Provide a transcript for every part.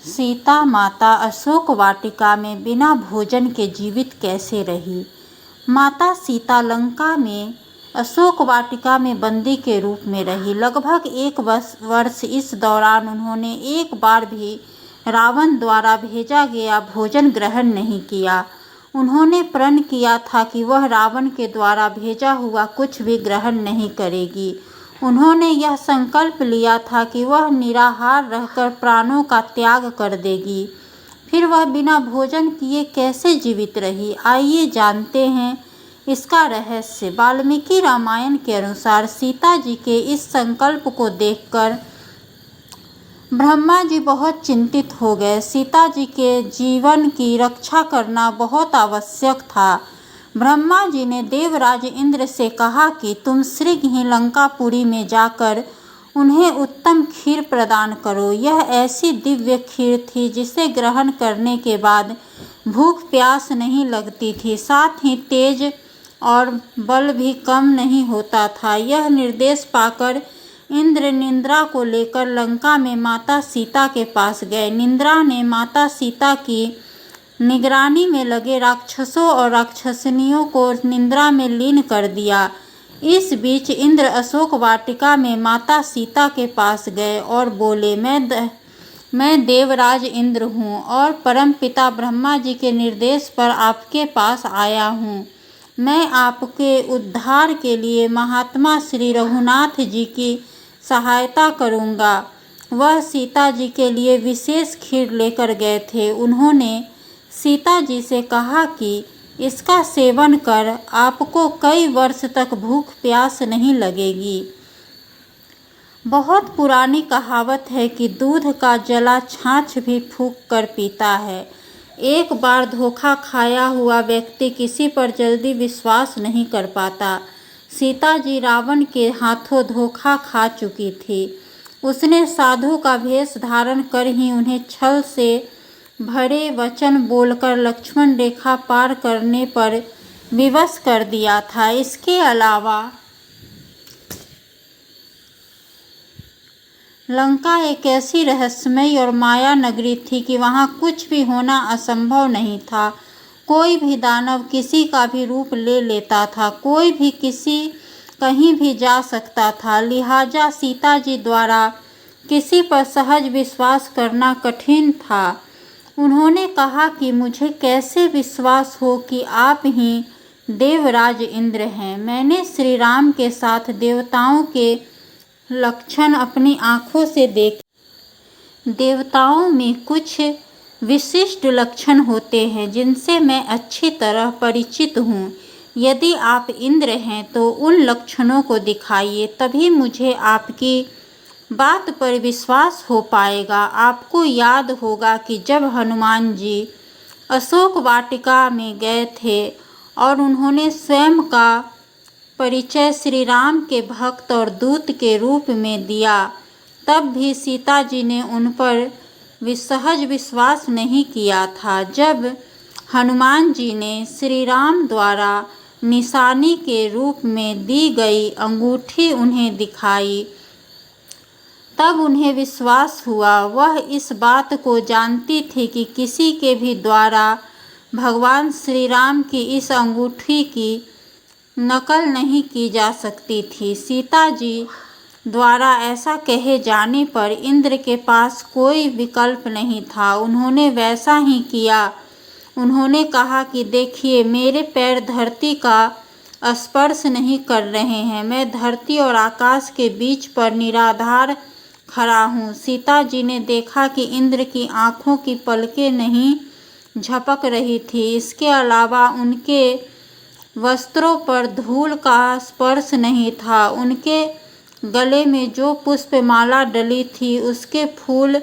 सीता माता अशोक वाटिका में बिना भोजन के जीवित कैसे रही। माता सीता लंका में अशोक वाटिका में बंदी के रूप में रही। लगभग 1 वर्ष इस दौरान उन्होंने एक बार भी रावण द्वारा भेजा गया भोजन ग्रहण नहीं किया। उन्होंने प्रण किया था कि वह रावण के द्वारा भेजा हुआ कुछ भी ग्रहण नहीं करेगी। उन्होंने यह संकल्प लिया था कि वह निराहार रहकर प्राणों का त्याग कर देगी। फिर वह बिना भोजन किए कैसे जीवित रही, आइए जानते हैं इसका रहस्य। वाल्मीकि रामायण के अनुसार सीता जी के इस संकल्प को देखकर ब्रह्मा जी बहुत चिंतित हो गए। सीता जी के जीवन की रक्षा करना बहुत आवश्यक था। ब्रह्मा जी ने देवराज इंद्र से कहा कि तुम शीघ्र ही लंकापुरी में जाकर उन्हें उत्तम खीर प्रदान करो। यह ऐसी दिव्य खीर थी जिसे ग्रहण करने के बाद भूख प्यास नहीं लगती थी, साथ ही तेज और बल भी कम नहीं होता था। यह निर्देश पाकर इंद्र निंद्रा को लेकर लंका में माता सीता के पास गए। निंद्रा ने माता सीता की निगरानी में लगे राक्षसों और राक्षसनियों को निंद्रा में लीन कर दिया। इस बीच इंद्र अशोक वाटिका में माता सीता के पास गए और बोले, मैं देवराज इंद्र हूँ और परमपिता ब्रह्मा जी के निर्देश पर आपके पास आया हूँ। मैं आपके उद्धार के लिए महात्मा श्री रघुनाथ जी की सहायता करूँगा। वह सीता जी के लिए विशेष खीर लेकर गए थे। उन्होंने सीता जी से कहा कि इसका सेवन कर आपको कई वर्ष तक भूख प्यास नहीं लगेगी। बहुत पुरानी कहावत है कि दूध का जला छाछ भी फूंक कर पीता है। एक बार धोखा खाया हुआ व्यक्ति किसी पर जल्दी विश्वास नहीं कर पाता। सीता जी रावण के हाथों धोखा खा चुकी थी। उसने साधु का वेश धारण कर ही उन्हें छल से भरे वचन बोलकर लक्ष्मण रेखा पार करने पर विवश कर दिया था। इसके अलावा लंका एक ऐसी रहस्यमयी और माया नगरी थी कि वहाँ कुछ भी होना असंभव नहीं था। कोई भी दानव किसी का भी रूप ले लेता था, कोई भी कहीं भी जा सकता था। लिहाजा सीता जी द्वारा किसी पर सहज विश्वास करना कठिन था। उन्होंने कहा कि मुझे कैसे विश्वास हो कि आप ही देवराज इंद्र हैं। मैंने श्री राम के साथ देवताओं के लक्षण अपनी आँखों से देखे। देवताओं में कुछ विशिष्ट लक्षण होते हैं जिनसे मैं अच्छी तरह परिचित हूँ। यदि आप इंद्र हैं तो उन लक्षणों को दिखाइए, तभी मुझे आपकी बात पर विश्वास हो पाएगा। आपको याद होगा कि जब हनुमान जी अशोक वाटिका में गए थे और उन्होंने स्वयं का परिचय श्री राम के भक्त और दूत के रूप में दिया, तब भी सीता जी ने उन पर सहज विश्वास नहीं किया था। जब हनुमान जी ने श्री राम द्वारा निशानी के रूप में दी गई अंगूठी उन्हें दिखाई, तब उन्हें विश्वास हुआ। वह इस बात को जानती थी कि किसी के भी द्वारा भगवान श्री राम की इस अंगूठी की नकल नहीं की जा सकती थी। सीता जी द्वारा ऐसा कहे जाने पर इंद्र के पास कोई विकल्प नहीं था। उन्होंने वैसा ही किया। उन्होंने कहा कि देखिए, मेरे पैर धरती का स्पर्श नहीं कर रहे हैं। मैं धरती और आकाश के बीच पर निराधार खड़ा हूँ। सीता जी ने देखा कि इंद्र की आँखों की पलकें नहीं झपक रही थी। इसके अलावा उनके वस्त्रों पर धूल का स्पर्श नहीं था। उनके गले में जो पुष्पमाला डली थी उसके फूल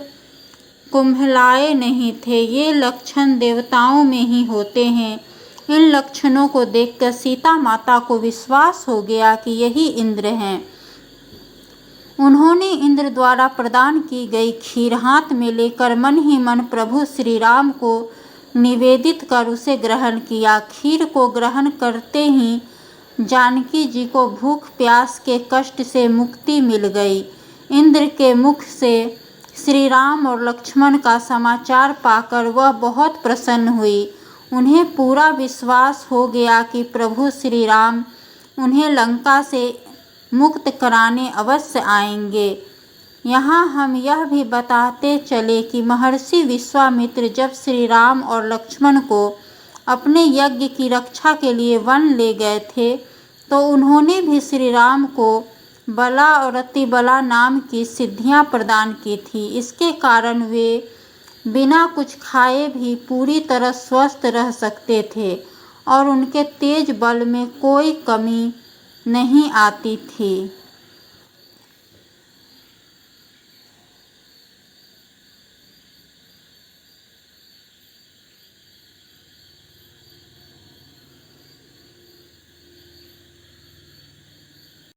कुम्हलाए नहीं थे। ये लक्षण देवताओं में ही होते हैं। इन लक्षणों को देखकर सीता माता को विश्वास हो गया कि यही इंद्र हैं। उन्होंने इंद्र द्वारा प्रदान की गई खीर हाथ में लेकर मन ही मन प्रभु श्री राम को निवेदित कर उसे ग्रहण किया। खीर को ग्रहण करते ही जानकी जी को भूख प्यास के कष्ट से मुक्ति मिल गई। इंद्र के मुख से श्री राम और लक्ष्मण का समाचार पाकर वह बहुत प्रसन्न हुई। उन्हें पूरा विश्वास हो गया कि प्रभु श्री राम उन्हें लंका से मुक्त कराने अवश्य आएंगे। यहाँ हम यह भी बताते चले कि महर्षि विश्वामित्र जब श्री राम और लक्ष्मण को अपने यज्ञ की रक्षा के लिए वन ले गए थे, तो उन्होंने भी श्री राम को बला और अतिबला नाम की सिद्धियां प्रदान की थी। इसके कारण वे बिना कुछ खाए भी पूरी तरह स्वस्थ रह सकते थे और उनके तेज बल में कोई कमी नहीं आती थी।